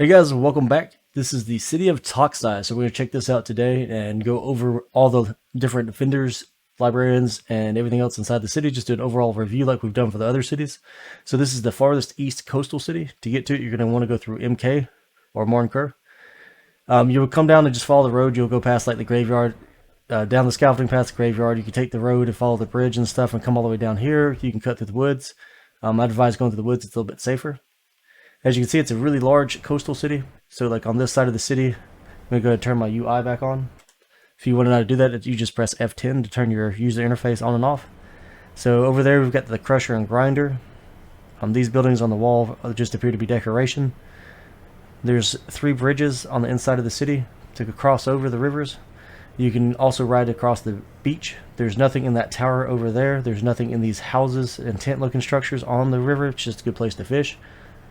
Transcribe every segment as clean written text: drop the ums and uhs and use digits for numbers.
Hey guys, welcome back. This is the city of Toxai. So we're going to check this out today and go over all the different vendors, librarians, and everything else inside the city. Just do an overall review like we've done for the other cities. So this is the farthest east coastal city. To get to it, you're going to want to go through MK or Morncur. You will come down and just follow the road. You'll go past like the graveyard, down the scaffolding past the graveyard. You can take the road and follow the bridge and stuff and come all the way down here. You can cut through the woods. I'd advise going through the woods. It's a little bit safer. As you can see, it's a really large coastal city. So like on this side of the city, I'm going to go ahead and turn my UI back on. If you want to know how to do that, you just press F10 to turn your user interface on and off. So over there, we've got the crusher and grinder. These buildings on the wall just appear to be decoration. There's 3 bridges on the inside of the city to cross over the rivers. You can also ride across the beach. There's nothing in that tower over there. There's nothing in these houses and tent-looking structures on the river. It's just a good place to fish,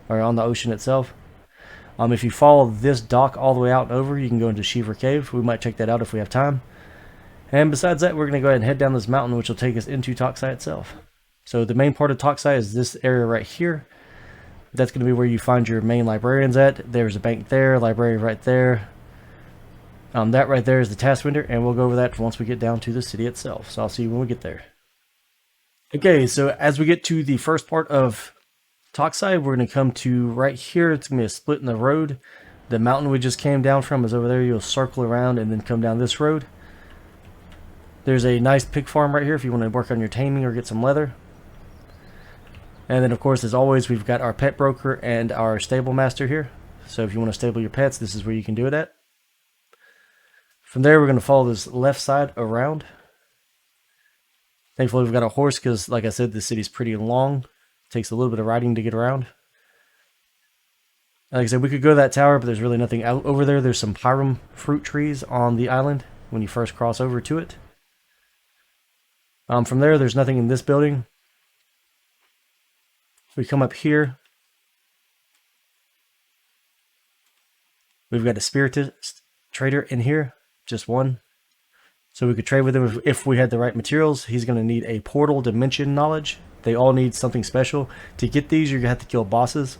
or on the ocean itself. If you follow this dock all the way out and over, you can go into Shiver Cave. We might check that out if we have time. And besides that, we're going to go ahead and head down this mountain, which will take us into Toxai itself. So the main part of Toxai is this area right here. That's going to be where you find your main librarians at. There's a bank there, librarian right there. That right there is the task vendor, and we'll go over that once we get down to the city itself. So I'll see you when we get there. Okay, so as we get to the first part of Toxai, we're going to come to right here. It's going to be a split in the road. The mountain we just came down from is over there. You'll circle around and then come down this road. There's a nice pig farm right here if you want to work on your taming or get some leather. And then of course, as always, we've got our pet broker and our stable master here. So if you want to stable your pets, this is where you can do it at. From there, we're going to follow this left side around. Thankfully, we've got a horse because, like I said, the city's pretty long. Takes a little bit of riding to get around. Like I said, we could go to that tower, but there's really nothing out over there. There's some pyrum fruit trees on the island when you first cross over to it. From there, there's nothing in this building. We come up here. We've got a spiritist trader in here, just one. So we could trade with him if we had the right materials. He's going to need a portal dimension knowledge. They all need something special. To get these, you're going to have to kill bosses.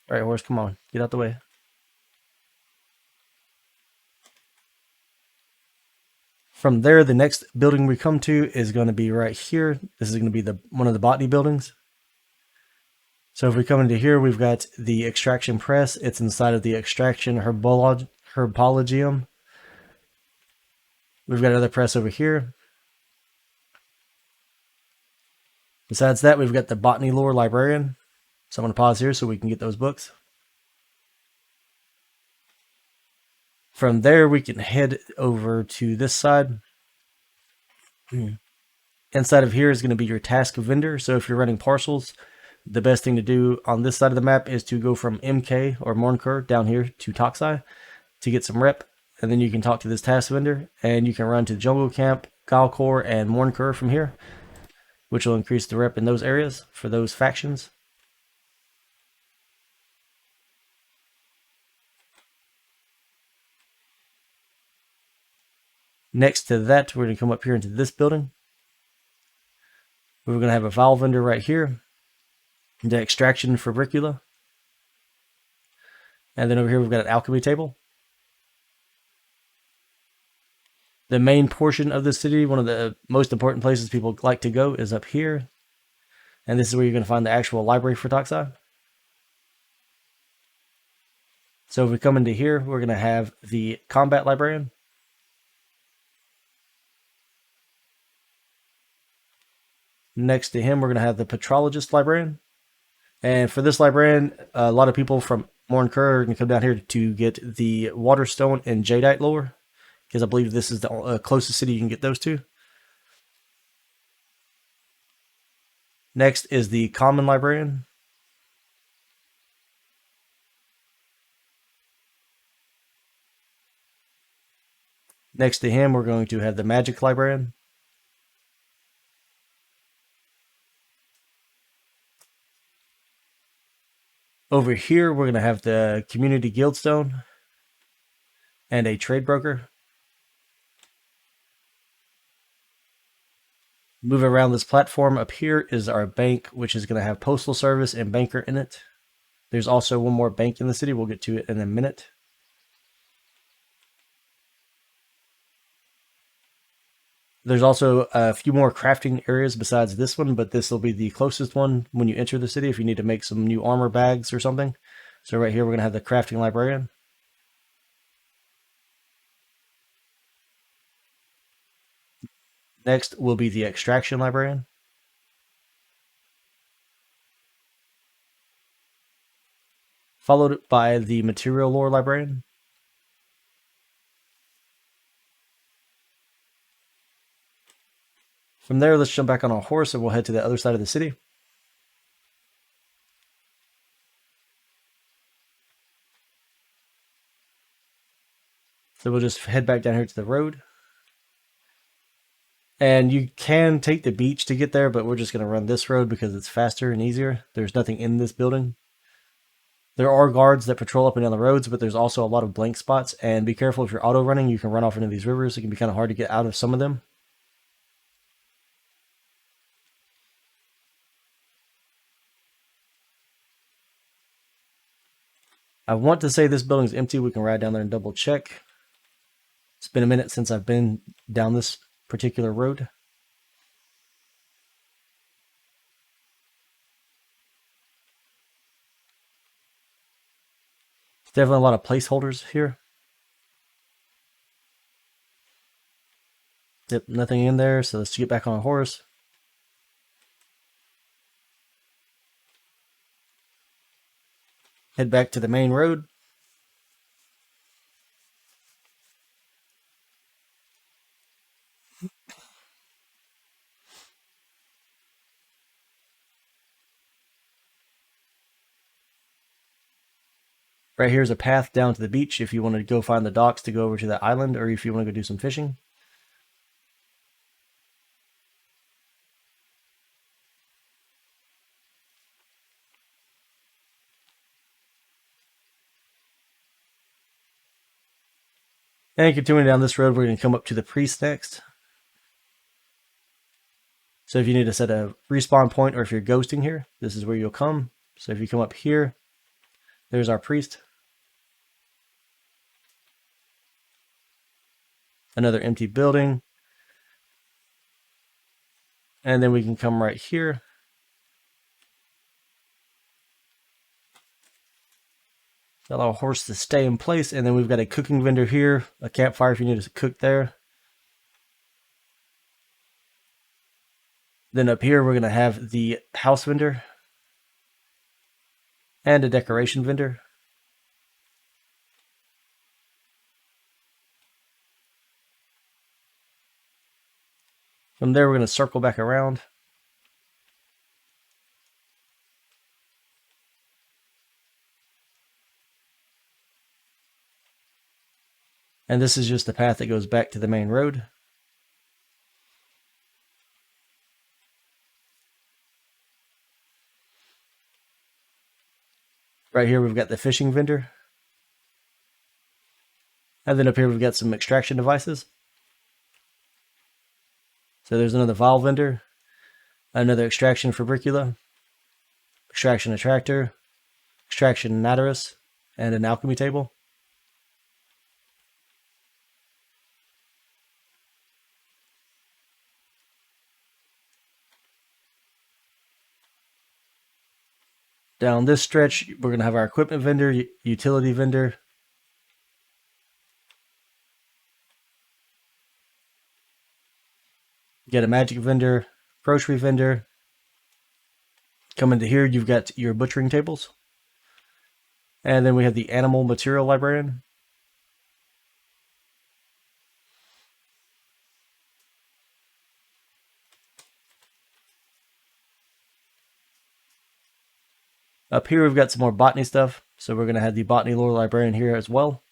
Alright, horse, come on. Get out the way. From there, the next building we come to is going to be right here. This is going to be one of the Botany buildings. So if we come into here, we've got the extraction press. It's inside of the extraction herbologium. We've got another press over here. Besides that, we've got the Botany lore librarian. So I'm going to pause here so we can get those books. From there, we can head over to this side. Inside of here is going to be your task vendor. So if you're running parcels, the best thing to do on this side of the map is to go from MK or Morncur down here to Toxai to get some rep. And then you can talk to this task vendor, and you can run to Jungle Camp, Galcor, and Morncur from here, which will increase the rep in those areas for those factions. Next to that, we're going to come up here into this building. We're going to have a vial vendor right here, the extraction fabricula. And then over here, we've got an alchemy table. The main portion of the city, one of the most important places people like to go, is up here. And this is where you're going to find the actual library for Toxai. So if we come into here, we're going to have the combat librarian. Next to him, we're going to have the patrologist librarian. And for this librarian, a lot of people from Morncur are going to come down here to get the Waterstone and Jadeite lore, because I believe this is the closest city you can get those to. Next is the common librarian. Next to him, we're going to have the magic librarian. Over here, we're going to have the community guildstone and a trade broker. Moving around this platform, up here is our bank, which is going to have postal service and banker in it. There's also one more bank in the city. We'll get to it in a minute. There's also a few more crafting areas besides this one, but this will be the closest one when you enter the city if you need to make some new armor bags or something. So right here, we're going to have the crafting librarian. Next will be the extraction librarian. Followed by the material lore librarian. From there, let's jump back on our horse and we'll head to the other side of the city. So we'll just head back down here to the road. And you can take the beach to get there, but we're just going to run this road because it's faster and easier. There's nothing in this building. There are guards that patrol up and down the roads, but there's also a lot of blank spots. And be careful if you're auto running, you can run off into these rivers. It can be kind of hard to get out of some of them. I want to say this building's empty. We can ride down there and double check. It's been a minute since I've been down this particular road. Definitely a lot of placeholders here. Yep, nothing in there, so let's get back on a horse. Head back to the main road. Right here is a path down to the beach if you want to go find the docks to go over to the island, or if you want to go do some fishing. And continuing down this road, we're going to come up to the priest next. So if you need to set a respawn point, or if you're ghosting here, this is where you'll come. So if you come up here, there's our priest. Another empty building. And then we can come right here. Allow a horse to stay in place. And then we've got a cooking vendor here, a campfire if you need to cook there. Then up here, we're going to have the house vendor and a decoration vendor. From there, we're going to circle back around. And this is just the path that goes back to the main road. Right here, we've got the fishing vendor. And then up here, we've got some extraction devices. So there's another vial vendor, another extraction fabricula, extraction attractor, extraction naterus, and an alchemy table. Down this stretch, we're going to have our equipment vendor, utility vendor, get a magic vendor, grocery vendor. Come into here, you've got your butchering tables. And then we have the animal material librarian. Up here, we've got some more botany stuff. So we're going to have the botany lore librarian here as well.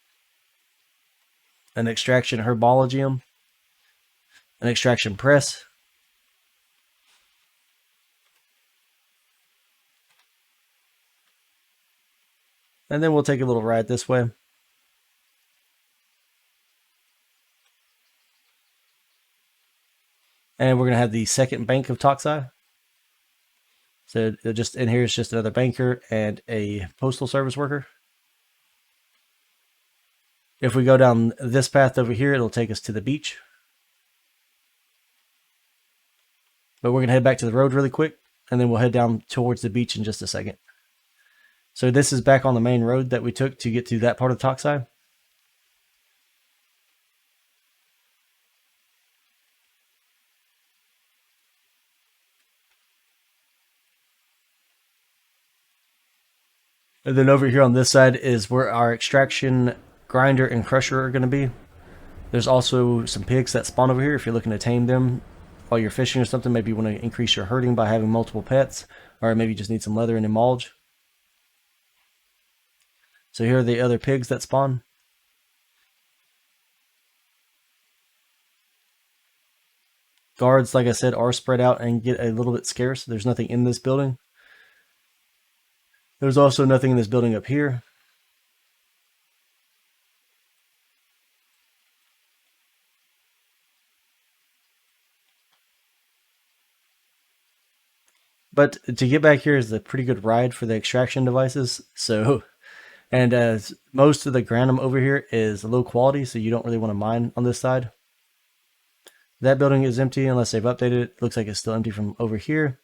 An extraction herbologium. An extraction press. And then we'll take a little ride this way. And we're going to have the second bank of Toxai. So just in here is just another banker and a postal service worker. If we go down this path over here, it'll take us to the beach. But we're going to head back to the road really quick, and then we'll head down towards the beach in just a second. So this is back on the main road that we took to get to that part of Toxai. And then over here on this side is where our extraction grinder and crusher are going to be. There's also some pigs that spawn over here if you're looking to tame them while you're fishing or something. Maybe you want to increase your herding by having multiple pets, or maybe you just need some leather and a mulch. So here are the other pigs that spawn. Guards, like I said, are spread out and get a little bit scarce. There's nothing in this building. There's also nothing in this building up here. But to get back here is a pretty good ride for the extraction devices. So, and most of the granum over here is low quality, so you don't really want to mine on this side. That building is empty unless they've updated it. Looks like it's still empty from over here.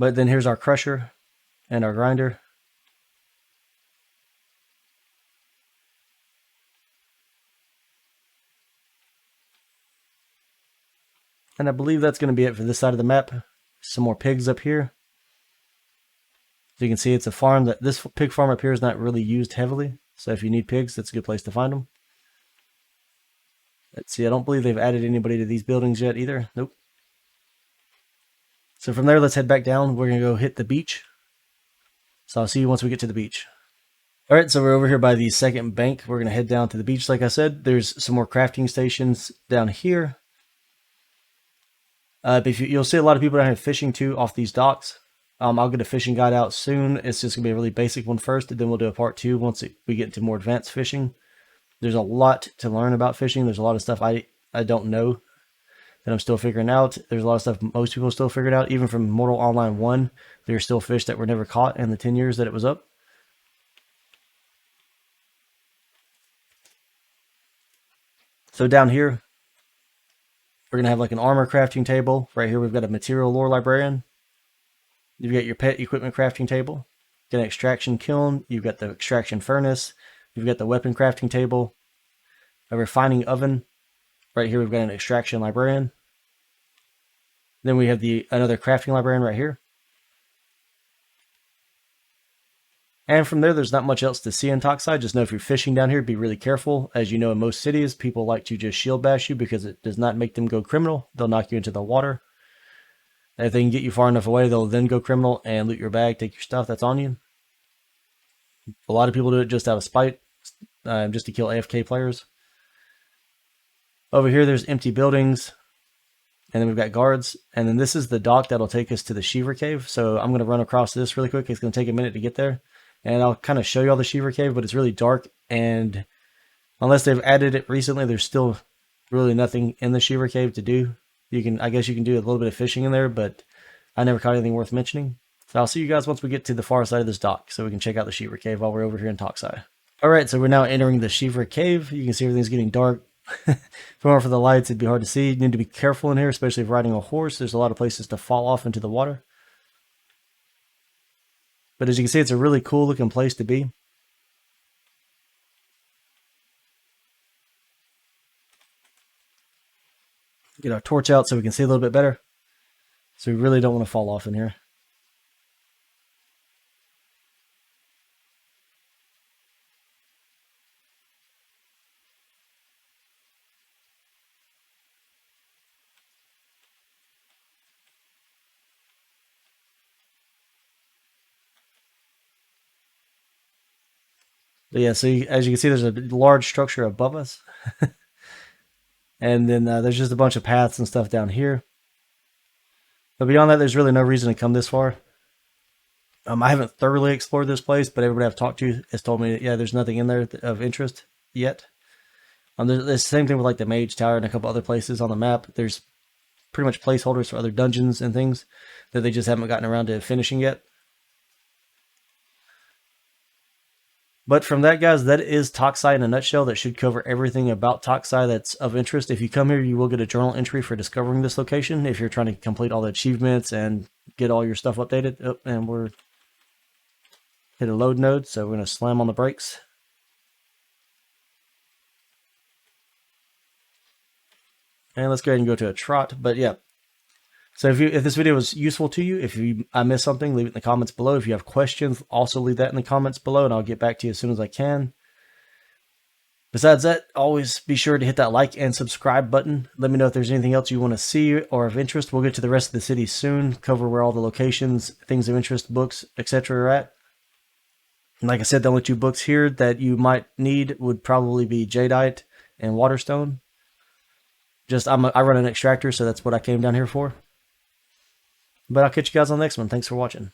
But then here's our crusher and our grinder. And I believe that's going to be it for this side of the map. Some more pigs up here. So you can see it's a farm that this pig farm up here is not really used heavily. So if you need pigs, that's a good place to find them. Let's see, I don't believe they've added anybody to these buildings yet either. Nope. So from there, let's head back down. We're going to go hit the beach. So I'll see you once we get to the beach. All right, so we're over here by the second bank. We're going to head down to the beach. Like I said, there's some more crafting stations down here. But you'll see a lot of people down here fishing too off these docks. I'll get a fishing guide out soon. It's just going to be a really basic one first, and then we'll do a part 2 once we get into more advanced fishing. There's a lot to learn about fishing. There's a lot of stuff I don't know that I'm still figuring out. There's a lot of stuff most people still figured out. Even from Mortal Online 1, there are still fish that were never caught in the 10 years that it was up. So down here, we're going to have like an armor crafting table. Right here, we've got a material lore librarian. You've got your pet equipment crafting table. You've got an extraction kiln. You've got the extraction furnace. You've got the weapon crafting table. A refining oven. Right here, we've got an extraction librarian. Then we have another crafting librarian right here. And from there, there's not much else to see in Toxai. Just know if you're fishing down here, be really careful. As you know, in most cities, people like to just shield bash you because it does not make them go criminal. They'll knock you into the water. And if they can get you far enough away, they'll then go criminal and loot your bag, take your stuff that's on you. A lot of people do it just out of spite, just to kill AFK players. Over here, there's empty buildings. And then we've got guards. And then this is the dock that'll take us to the Shiver cave. So I'm going to run across this really quick. It's going to take a minute to get there. And I'll kind of show you all the Shiver cave, but it's really dark. And unless they've added it recently, there's still really nothing in the Shiver cave to do. I guess you can do a little bit of fishing in there, but I never caught anything worth mentioning. So I'll see you guys once we get to the far side of this dock so we can check out the Shiver cave while we're over here in Toxai. All right, so we're now entering the Shiver cave. You can see everything's getting dark. For the lights, it'd be hard to see. You need to be careful in here, especially if riding a horse. There's a lot of places to fall off into the water. But as you can see, it's a really cool looking place to be. Get our torch out so we can see a little bit better. So we really don't want to fall off in here. But yeah, so as you can see, there's a large structure above us. And then there's just a bunch of paths and stuff down here. But beyond that, there's really no reason to come this far. I haven't thoroughly explored this place, but everybody I've talked to has told me that, yeah, there's nothing in there of interest. yet. There's the same thing with like the Mage Tower and a couple other places on the map. There's pretty much placeholders for other dungeons and things that they just haven't gotten around to finishing yet. But from that, guys, that is Toxai in a nutshell. That should cover everything about Toxai that's of interest. If you come here, you will get a journal entry for discovering this location if you're trying to complete all the achievements and get all your stuff updated. Oh, and we're hit a load node, so we're going to slam on the brakes. And let's go ahead and go to a trot. But yeah, so if this video was useful to you, if I missed something, leave it in the comments below. If you have questions, also leave that in the comments below, and I'll get back to you as soon as I can. Besides that, always be sure to hit that like and subscribe button. Let me know if there's anything else you want to see or of interest. We'll get to the rest of the city soon, cover where all the locations, things of interest, books, etc. are at. And like I said, the only two books here that you might need would probably be Jadeite and Waterstone. I run an extractor, so that's what I came down here for. But I'll catch you guys on the next one. Thanks for watching.